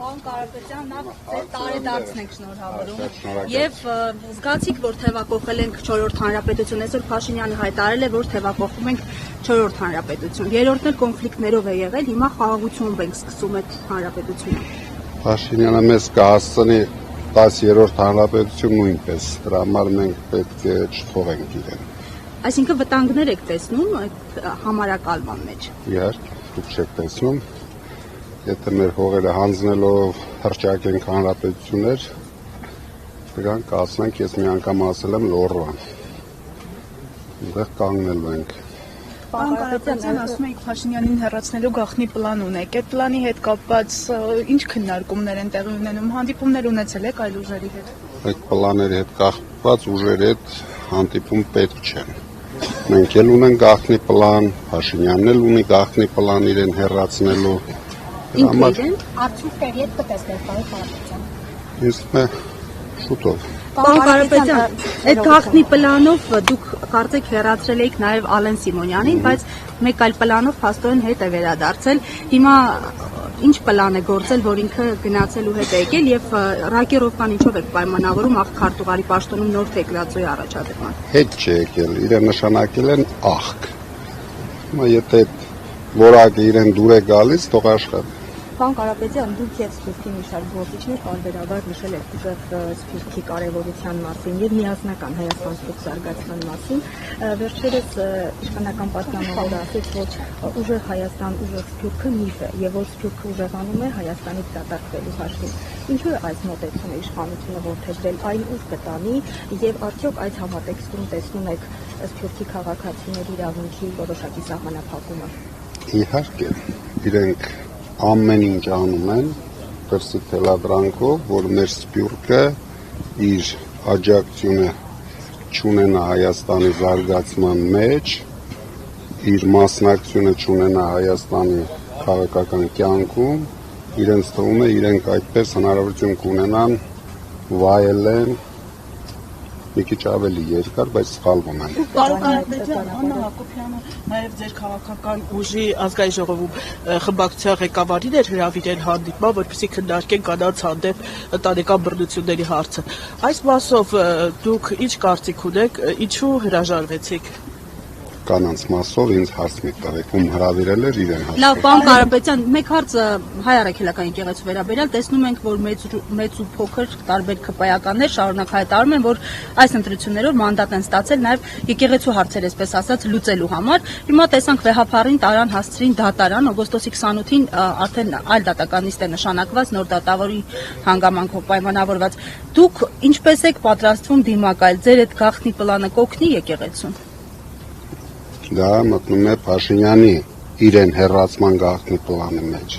Պարոն Կարապետյան, նա ձեր տարեդարձն ենք շնորհավորում եւ զգացիք, որ թեվակողել ենք 4-րդ հանրապետություն, այսօր Փաշինյանը հայտարարել է, որ թեվակողում ենք 4-րդ հանրապետություն, երրորդն էլ կոնֆլիկտներով է եղել, հիմա խաղաղությունով ենք սկսում այդ հանրապետությունը։ Փաշինյանը մեզ կհասցնի 10-րդ հանրապետություն նույնպես, դրա համար մենք պետք է չթողենք իրեն։ Այսինքն վտանգներ եք տեսնում այդ համարակալման մեջ։ Իհարկե, դուք չեք տեսնում։ Եթե մեր հողերը հանձնելով հրճակենք հանրապետություններ, դրանք կասնենք, ես մի անգամ ասել եմ Լոռվան։ Այնտեղ կանգնելու ենք։ Պարոն Կարապետյան, ասում եք Փաշինյանին հեռացնելու գաղտնի պլան ունեք։ Այդ պլանի հետ կապված ինչ քննարկումներ են տեղի ունենում, հանդիպումներ ունեցել եք այլ ուժերի հետ։ Այդ պլանների հետ կապված ուժերի հետ հանդիպում պետք չէ։ Մենք էլ ունենք գաղտնի պլան, Փաշինյանն էլ ունի գաղտնի պլան իրեն հեռացնելու։ Ինքնին արդյունքների հետ կտեսնեք, պարոն Կարապետյան։ Ես շուտով։ Պարոն Կարապետյան, այդ գաղտնի պլանով դուք կարծեք հեռացրել եք նաև Ալեն Սիմոնյանին, բայց մեկ այլ պլանով փաստորեն հետ է վերադարձել։ Հիմա ինչ պլան է գործել, որ ինքը գնացելու հետ է եկել եւ Ռակերովկան ինչով եք պայմանավորում աղքարտուղարի պաշտոնում նոր ֆեկլացիոյի առաջադրման։ Հետ չէ եկել, իրեն նշանակել են աղք։ Հիմա եթե որակը իրեն դուր է գալիս, թող աշխատի։ Պարոն Կարապետյան, դուք եւ Սփյուռքի մի շարք գործիչներ պարբերաբար նշել եք Սփյուռքի կարևորության մասին եւ միասնական Հայաստան-Սփյուռք զարգացման մասին։ Վերջերս իշխանական պատգամավորը ասաց, որ ուժեղ Հայաստան, ուժեղ Սփյուռքը միֆ է եւ որ Սփյուռքը ուժեղանում է Հայաստանից դատարկվելու հաշվին։ Ինչու է այս մոտեցումը իշխանությունը որդեգրել, այն ուր կտանի եւ արդյոք այդ համատեքստում տեսնում եք Սփյուռքի քաղաքացիների իրավունքի որոշակի սահմանափակումը։ Իհարկե, իրենք ամեն ինչ անում են դրսի թելադրանքով, որ մեր Սփյուռքը իր աջակցությունը չունենա Հայաստանի զարգացման մեջ, իր մասնակցությունը չունենա Հայաստանի քաղաքական կյանքում, իրենց թվում է իրենք այդպես հնարավորություն կունենան վայելեն մի քիչ ավելի երկար, բայց սխալվում են։ Պարոն Կարապետյան, Աննա Հակոբյանը նաև ձեր քաղաքական ուժի ազգային ժողովում խմբակցության ղեկավարին էր հրավիրել հանդիպման, որպեսզի քննարկեն կանանց հանդեպ ընտանեկան բռնությունների հարցը։ Այս մասով դուք ինչ կարծիք ունեք, ինչու հրաժարվեցիք։ Կանանց մասով ինձ հարց մի տվեք, ում հրավիրել էր իրեն հասկացեք։ Լավ, պարոն Կարապետյան, մեկ հարցը հայ առաքելական եկեղեցու վերաբերյալ տեսնում ենք, որ մեծ ու փոքր տարբեր քպայականներ շարունակ հայտարարում են, որ այս ընտրություններով մանդատ են ստացել նաև եկեղեցու հարցեր, այսպես ասած, լուծելու համար։ Հիմա տեսանք վեհապարին տարան հասցրին դատարան, օգոստոսի 28-ին արդեն այլ դատականիստ է նշանակված, նոր դատավորի հանգամանքով պայմանավորված։ Դուք ինչպես եք պատրաստվում դիմակայել, ձեր այդ գաղտնի պլանը կօգնի եկեղեցուն։ Դա մտնում է Փաշինյանի իրեն հեռացման գաղտնի պլանի մեջ։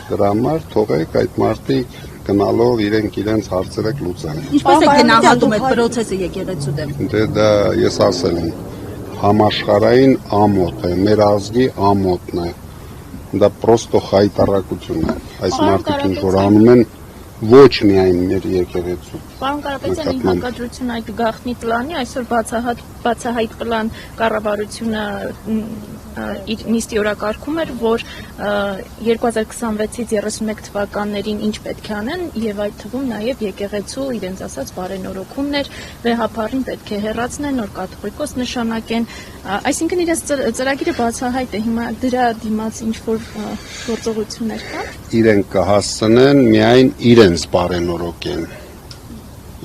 Դրա համար թողեք այդ մարդիկ գնալով իրենց հարցերը լուծեն։ Ինչպես եք գնահատում այդ process-ը եկեղեցու դեմ։ Դե դա ես ասել եմ, համաշխարհային ամոթ է, մեր ազգի ամոթն է։ Դա պրոստո խայտարակություն է։ Այս մարդիկ ինչ որ անում են ոչ միայն մեր եկեղեցու։ Պարոն Կարապետյան, ի հակադրություն այդ գաղտնի պլանի, այսօր բացահայտ պլան կառավարությունը իր նիստի օրակարգում էր, որ 2026-ից 31 թվականներին ինչ պետք է անեն եւ այդ թվում նաեւ եկեղեցու իրենց ասած բարենորոգումներ, վեհապարին պետք է հեռացնեն, նոր կաթողիկոս նշանակեն, այսինքն իրենց ծրագիրը բացահայտ է, հիմա դրա դիմաց ինչ որ գործողություններ կան։ Իրենք կհասցնեն միայն իրենց բարենորոգեն,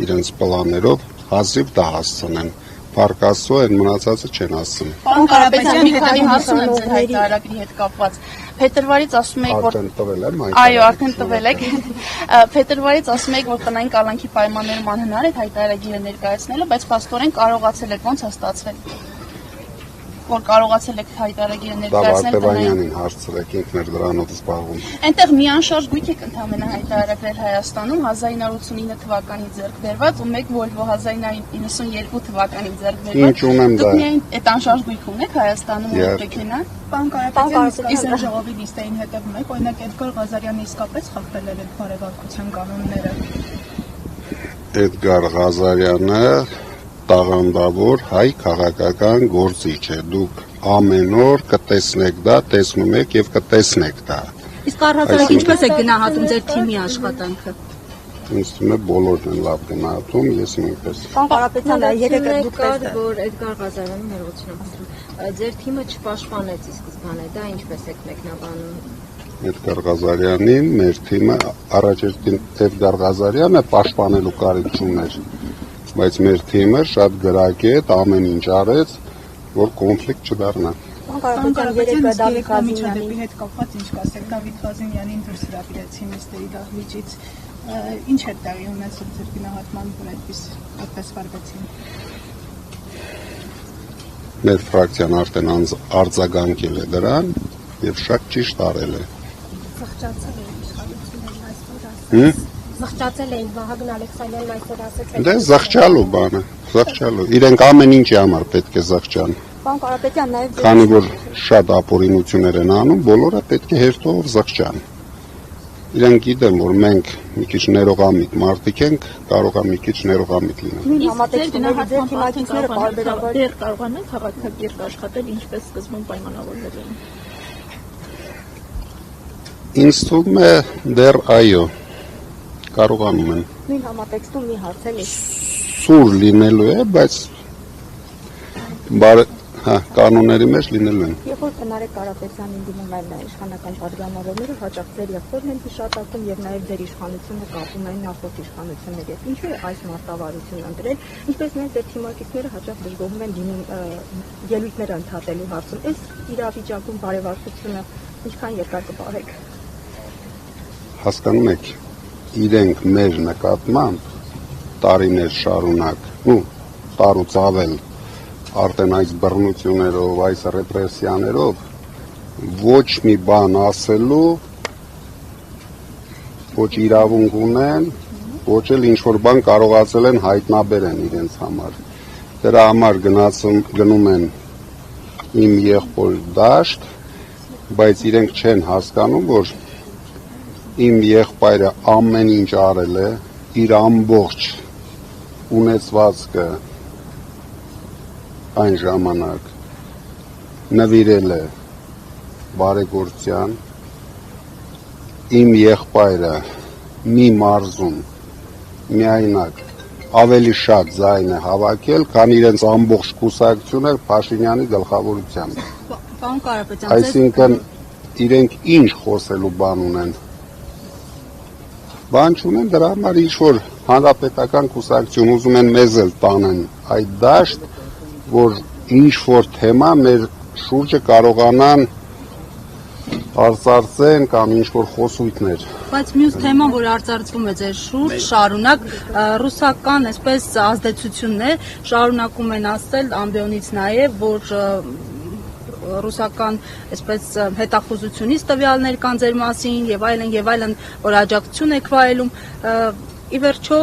իրենց պլաններով հազիվ դա հասցնեն։ Պարկասո են մնացածը չեն ասում։ Պարոն Կարապետյան, հետագի հարցում եմ ձեր հայտարարագրի հետ կապված։ Փետրվարից ասում եք, որ արդեն տվել եմ այդ։ Այո, արդեն տվել եք։ Փետրվարից ասում եք, որ տնային կալանքի պայմաններում անհնար է հայտարարագիրը ներկայացնելը, բայց փաստորեն կարողացել եք, ոնց է ստացվել։ Որ կարողացել եք հայտարարագիրը ներկայացնել Վարդևանյանին հարցրեք, ինքն էր դրանով զբաղվում։ Այնտեղ մի անշարժ գույք եք ընդհանրապես հայտարարել Հայաստանում 1989 թվականից ձեռք բերված ու մեկ Volvo 1992 թվականից ձեռք բերված։ Ինչ ունեմ դա։ Դուք միայն այդ անշարժ գույք ունեք Հայաստանում եկենա։ Պարոն Կարապետյան, իսկ ժողովի լիստային հետևում եք, օրինակ Էդգար Ղազարյանը իսկապես խախտել էր այդ բարեվարկության կանոնները։ Էդգար Ղազարյանը տաղանդավոր հայ քաղաքական գործիչ է։ Դուք ամեն օր կտեսնեք դա, տեսնում եք եւ կտեսնեք դա։ Իսկ առհասարակ ինչպես է գնահատում ձեր թիմի աշխատանքը։ Ինձ թվում է բոլորն են լավ գնահատում, ես նույնպես։ Պարոն Կարապետյան, երեք դուք կար, որ Էդգար Ղազարյանը ներողություն ձեր թիմը չպաշտպանեց ի սկզբանե, դա ինչպես եք մեկնաբանում։ Էդգար Ղազարյանին մեր թիմը առաջերտին Էդգար Ղազարյանը պաշտպանելու կարիք չուներ, բայց մեր թիմը շատ գրագետ ամեն ինչ արեց, որ կոնֆլիկտ չդառնա։ Պարոն Կարապետյան, երեք Դավիթ Ղազարյանի հետ կապված ինչ կասեք, Դավիթ Ղազարյանին դուրս հրավիրեցին նստերի դահլիճից, ինչ է տեղի ունեցել ձեր գնահատման, որ այդպես վարվեցին։ Մեր ֆրակցիան արդեն արձագանքել է դրան եւ շատ ճիշտ արել է։ Զղջացել էին Վահագն Ալեքսանյանն այսօր ասաց։ Դե զղջալու բանը, զղջալու։ Իրենք ամեն ինչի համար պետք է զղջան։ Պարոն Կարապետյան, նաև Քանի որ շատ ապօրինություններ են անում, բոլորը պետք է հերթով զղջան։ Իրենք գիտեն, որ մենք մի քիչ ներողամիտ մարդիկ ենք, կարող է մի քիչ ներողամիտ լինել։ նույն համատեքստում ձեր թիմակիցները բարբերաբար դեռ կարողան են քաղաքակիրթ աշխատել, ինչպես սկզբում պայմանավորվել են։ Ինձ թվում է դեռ այո, կարողանում են։ նույն համատեքստում մի հարց էլի։ Սուր լինելու է, բայց կանոնների մեջ լինելու են։ Երբ որ Նարեկ Կարապետյանին դիմում են իշխանական պատգամավորները, հաճախ ձեր եղբորն են հիշատակում եւ նաեւ ձեր իշխանությունը կապում են նախորդ իշխանությունների հետ։ Ինչու է այս մարտավարությունը ընտրել, ինչպես նաեւ ձեր թիմակիցները հաճախ դժգոհում են դիմում ելույթներ ընդհատելու հարցում։ Այս իրավիճակում բարեվարկությունը ինչքան երկար կպահեք։ Հասկանում եք, իրենք մեր նկատմամբ տարիներ շարունակ, տարուց ավել արդեն այս բռնություններով, այս ռեպրեսիաներով ոչ մի բան ասելու, ոչ իրավունք ունեն, ոչ էլ ինչ-որ բան կարողացել են հայտնաբերեն իրենց համար։ Դրա համար գնում են իմ եղբոր դաշտ, բայց իրենք չեն հասկանում, որ իմ եղբայրը ամեն ինչ արել է, իր ամբողջ ունեցվածքը այն ժամանակ նվիրել է բարեգործության, իմ եղբայրը մի մարզում միայնակ ավելի շատ ձայն է հավաքել, քան իրենց ամբողջ կուսակցությունը Փաշինյանի գլխավորությամբ։ Պարոն Կարապետյան, Այսինքն իրենք ինչ խոսելու բան ունեն։ Բան չունեն, դրա համար ինչ-որ հանրապետական կուսակցություն ուզում են մեզ էլ տանեն այդ դաշտ, որ ինչ-որ թեմա մեր շուրջը կարողանան արծարծեն կամ ինչ-որ խոսույթներ։ Բայց մյուս թեման, որ արծարծվում է ձեր շուրջ, շարունակ ռուսական այսպես ազդեցություններ շարունակում են ասել ամբիոնից նաև, որ ռուսական այսպես հետախուզությունից տվյալներ կան ձեր մասին եւ այլն, որ աջակցություն եք վայելում, ի վերջո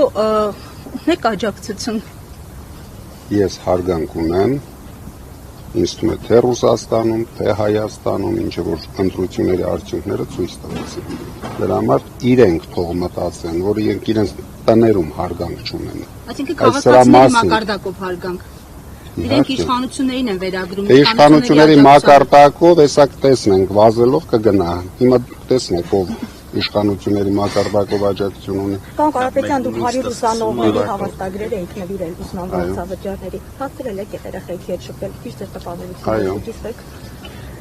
ունեք աջակցություն։ Ես հարգանք ունեմ, ինձ թվում է թե Ռուսաստանում, թե Հայաստանում, ինչը որ ընտրությունների արդյունքները ցույց տվեցին։ Դրա համար իրենք թող մտածեն, որ իրենց տներում հարգանք չունեն։ Այսինքն քաղաքացիների մակարդակով հարգանք։ Իրենք իշխանություններին են վերագրում։ Թե իշխանությունների մակարդակով հեսակ տեսնենք, վազելով կգնա։ Հիմա տեսնեք ով իշխանությունների մակարդակով աջակցություն ունի։ Պարոն Կարապետյան, դուք 100 ուսանողների հավաստագրեր եք նվիրել ուսանողացավճարների։ Հասցրել եք երեխեքի հետ շփվել, ճիշտ է տպավորությունը ճիշտ։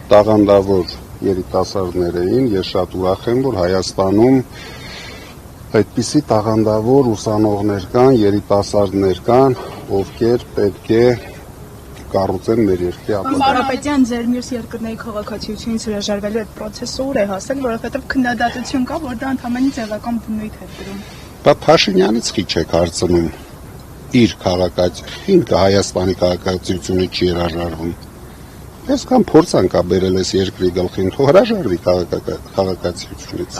Տաղանդավոր երիտասարդներ էին, ես շատ ուրախ եմ, որ Հայաստանում այդպիսի տաղանդավոր ուսանողներ կան, երիտասարդներ կան, ովքեր պետք է կառուցեն մեր երկրի ապագան։ Կարապետյան, ձեր մյուս երկրների քաղաքացիությունից հրաժարվելու այդ process-ը ուր է հասել, որովհետև քննադատություն կա, որ դա ընդհանրապես ձևական բնույթ է կրում։ Բա Փաշինյանից քիչ եք հարցնում իր քաղաքացիությունը, Հայաստանի քաղաքացիությունը չի հրաժարվում։ Այսքան փորձանք ա բերել այս երկրի գլխին, թող հրաժարվի քաղաքացիությունից։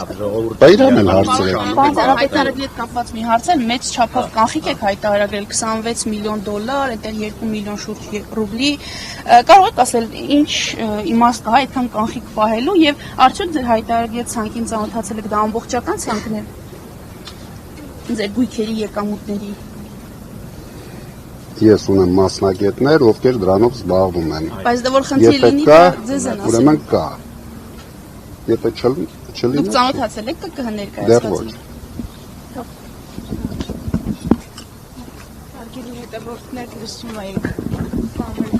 Դա իրան էլ հարցրել։ Հայտարարի հետ կապված մի հարց է, մեծ չափով կանխիկ եք հայտարարել $26 միլիոն, այդտեղ 2 միլիոն շուրջ ռուբլի։ Կարող եք ասել, ինչ իմաստ կա այդքան կանխիկ պահելու եւ արդյոք ձեր հայտարարի հետ ցանկին ծանոթացել եք, դա ամբողջական ցանկն է։ Ձեր գույքերի եկամուտների Ես ունեմ մասնագետներ, ովքեր դրանով զբաղվում են։ Բայց դա որ խնդիր լինի, դա ձեզ են ասել։ Ուրեմն կա։ Եթե չլինի։ Դուք ծանոթացել եք Դեռ ներկայացված։ ոչ։ Արգելի հետևորդներ լսում եք